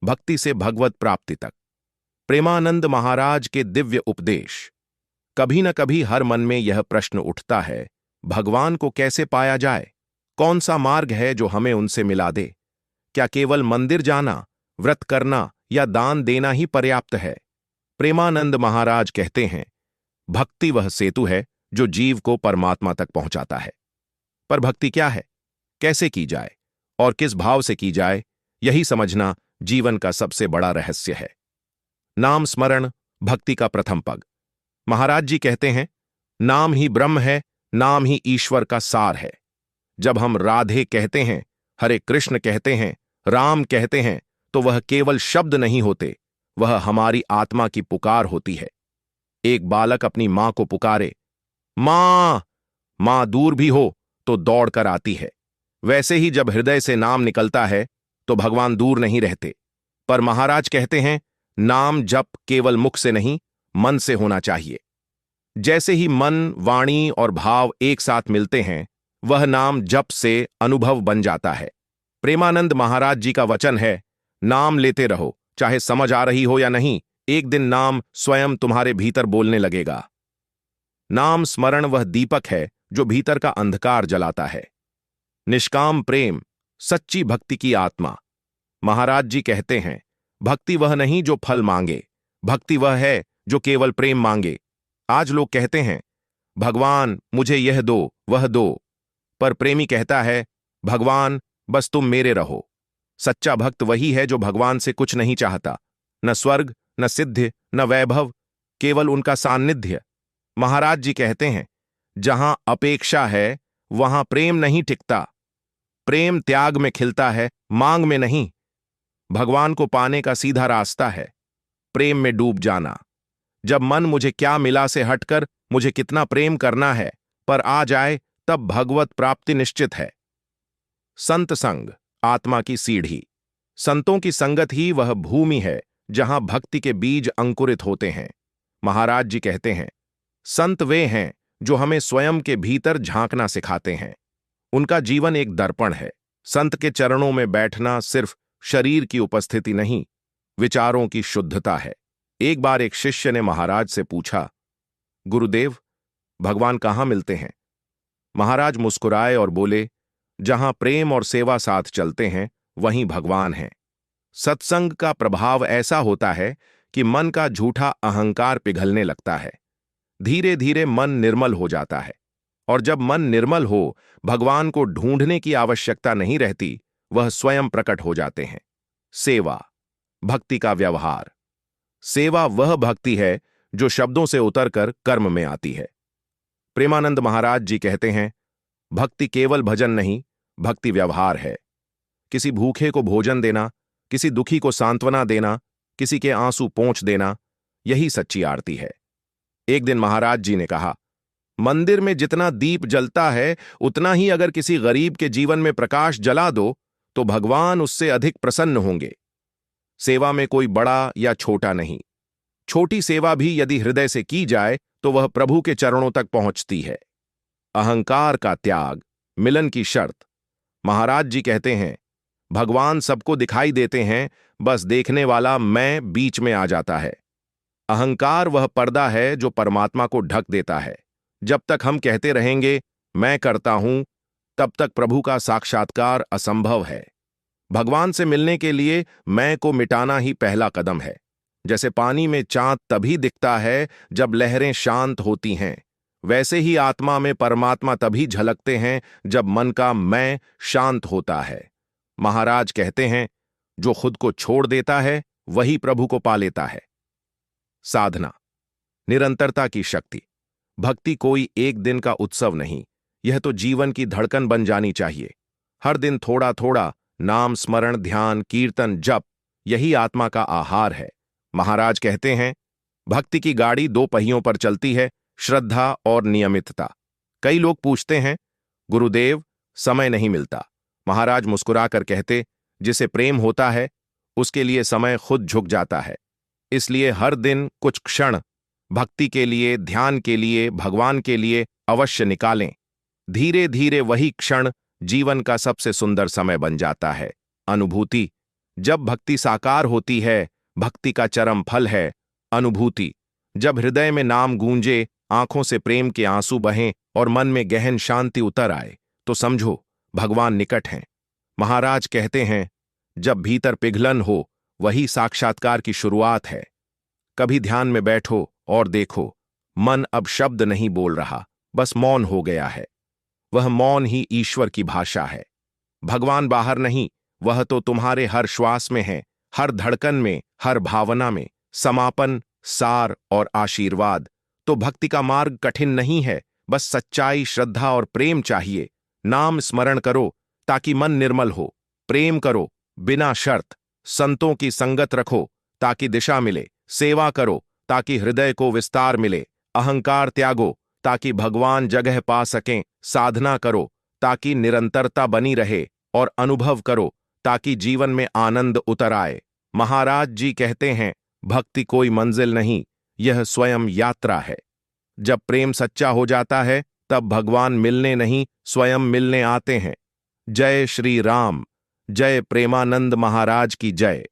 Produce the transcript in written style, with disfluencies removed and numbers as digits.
भक्ति से भगवत प्राप्ति तक। प्रेमानंद महाराज के दिव्य उपदेश। कभी न कभी हर मन में यह प्रश्न उठता है, भगवान को कैसे पाया जाए? कौन सा मार्ग है जो हमें उनसे मिला दे? क्या केवल मंदिर जाना, व्रत करना या दान देना ही पर्याप्त है? प्रेमानंद महाराज कहते हैं, भक्ति वह सेतु है जो जीव को परमात्मा तक पहुंचाता है। पर भक्ति क्या है, कैसे की जाए और किस भाव से की जाए, यही समझना जीवन का सबसे बड़ा रहस्य है। नाम स्मरण भक्ति का प्रथम पग। महाराज जी कहते हैं, नाम ही ब्रह्म है, नाम ही ईश्वर का सार है। जब हम राधे कहते हैं, हरे कृष्ण कहते हैं, राम कहते हैं, तो वह केवल शब्द नहीं होते, वह हमारी आत्मा की पुकार होती है। एक बालक अपनी मां को पुकारे, मां, मां दूर भी हो तो दौड़कर आती है। वैसे ही जब हृदय से नाम निकलता है तो भगवान दूर नहीं रहते। पर महाराज कहते हैं, नाम जप केवल मुख से नहीं, मन से होना चाहिए। जैसे ही मन, वाणी और भाव एक साथ मिलते हैं, वह नाम जप से अनुभव बन जाता है। प्रेमानंद महाराज जी का वचन है, नाम लेते रहो, चाहे समझ आ रही हो या नहीं, एक दिन नाम स्वयं तुम्हारे भीतर बोलने लगेगा। नाम स्मरण वह दीपक है जो भीतर का अंधकार जलाता है। निष्काम प्रेम, सच्ची भक्ति की आत्मा। महाराज जी कहते हैं, भक्ति वह नहीं जो फल मांगे, भक्ति वह है जो केवल प्रेम मांगे। आज लोग कहते हैं, भगवान मुझे यह दो, वह दो, पर प्रेमी कहता है, भगवान बस तुम मेरे रहो। सच्चा भक्त वही है जो भगवान से कुछ नहीं चाहता, न स्वर्ग, न सिद्धि, न वैभव, केवल उनका सान्निध्य। महाराज जी कहते हैं, जहां अपेक्षा है वहां प्रेम नहीं टिकता। प्रेम त्याग में खिलता है, मांग में नहीं। भगवान को पाने का सीधा रास्ता है प्रेम में डूब जाना। जब मन मुझे क्या मिला से हटकर मुझे कितना प्रेम करना है पर आ जाए, तब भगवत प्राप्ति निश्चित है। संत संग, आत्मा की सीढ़ी। संतों की संगत ही वह भूमि है जहां भक्ति के बीज अंकुरित होते हैं। महाराज जी कहते हैं, संत वे हैं जो हमें स्वयं के भीतर झांकना सिखाते हैं। उनका जीवन एक दर्पण है। संत के चरणों में बैठना सिर्फ शरीर की उपस्थिति नहीं, विचारों की शुद्धता है। एक बार एक शिष्य ने महाराज से पूछा, गुरुदेव, भगवान कहाँ मिलते हैं? महाराज मुस्कुराए और बोले, जहां प्रेम और सेवा साथ चलते हैं वहीं भगवान हैं। सत्संग का प्रभाव ऐसा होता है कि मन का झूठा अहंकार पिघलने लगता है। धीरे धीरे मन निर्मल हो जाता है, और जब मन निर्मल हो, भगवान को ढूंढने की आवश्यकता नहीं रहती, वह स्वयं प्रकट हो जाते हैं। सेवा, भक्ति का व्यवहार। सेवा वह भक्ति है जो शब्दों से उतरकर कर्म में आती है। प्रेमानंद महाराज जी कहते हैं, भक्ति केवल भजन नहीं, भक्ति व्यवहार है। किसी भूखे को भोजन देना, किसी दुखी को सांत्वना देना, किसी के आंसू पोंछ देना, यही सच्ची आरती है। एक दिन महाराज जी ने कहा, मंदिर में जितना दीप जलता है उतना ही अगर किसी गरीब के जीवन में प्रकाश जला दो तो भगवान उससे अधिक प्रसन्न होंगे। सेवा में कोई बड़ा या छोटा नहीं, छोटी सेवा भी यदि हृदय से की जाए तो वह प्रभु के चरणों तक पहुंचती है। अहंकार का त्याग, मिलन की शर्त। महाराज जी कहते हैं, भगवान सबको दिखाई देते हैं, बस देखने वाला मैं बीच में आ जाता है। अहंकार वह पर्दा है जो परमात्मा को ढक देता है। जब तक हम कहते रहेंगे मैं करता हूं, तब तक प्रभु का साक्षात्कार असंभव है। भगवान से मिलने के लिए मैं को मिटाना ही पहला कदम है। जैसे पानी में चांद तभी दिखता है जब लहरें शांत होती हैं, वैसे ही आत्मा में परमात्मा तभी झलकते हैं जब मन का मैं शांत होता है। महाराज कहते हैं, जो खुद को छोड़ देता है वही प्रभु को पा लेता है। साधना, निरंतरता की शक्ति। भक्ति कोई एक दिन का उत्सव नहीं, यह तो जीवन की धड़कन बन जानी चाहिए। हर दिन थोड़ा थोड़ा नाम स्मरण, ध्यान, कीर्तन, जप, यही आत्मा का आहार है। महाराज कहते हैं, भक्ति की गाड़ी दो पहियों पर चलती है, श्रद्धा और नियमितता। कई लोग पूछते हैं, गुरुदेव समय नहीं मिलता। महाराज मुस्कुराकर कहते, जिसे प्रेम होता है उसके लिए समय खुद झुक जाता है। इसलिए हर दिन कुछ क्षण भक्ति के लिए, ध्यान के लिए, भगवान के लिए अवश्य निकालें। धीरे धीरे वही क्षण जीवन का सबसे सुंदर समय बन जाता है। अनुभूति, जब भक्ति साकार होती है, भक्ति का चरम फल है अनुभूति। जब हृदय में नाम गूंजे, आंखों से प्रेम के आंसू बहें और मन में गहन शांति उतर आए, तो समझो भगवान निकट हैं। महाराज कहते हैं, जब भीतर पिघलन हो, वही साक्षात्कार की शुरुआत है। कभी ध्यान में बैठो और देखो, मन अब शब्द नहीं बोल रहा, बस मौन हो गया है। वह मौन ही ईश्वर की भाषा है। भगवान बाहर नहीं, वह तो तुम्हारे हर श्वास में है, हर धड़कन में, हर भावना में। समापन, सार और आशीर्वाद। तो भक्ति का मार्ग कठिन नहीं है, बस सच्चाई, श्रद्धा और प्रेम चाहिए। नाम स्मरण करो ताकि मन निर्मल हो, प्रेम करो बिना शर्त, संतों की संगत रखो ताकि दिशा मिले, सेवा करो ताकि हृदय को विस्तार मिले, अहंकार त्यागो ताकि भगवान जगह पा सकें, साधना करो ताकि निरंतरता बनी रहे और अनुभव करो ताकि जीवन में आनंद उतर आए। महाराज जी कहते हैं, भक्ति कोई मंजिल नहीं, यह स्वयं यात्रा है। जब प्रेम सच्चा हो जाता है, तब भगवान मिलने नहीं, स्वयं मिलने आते हैं। जय श्री राम। जय प्रेमानंद महाराज की जय।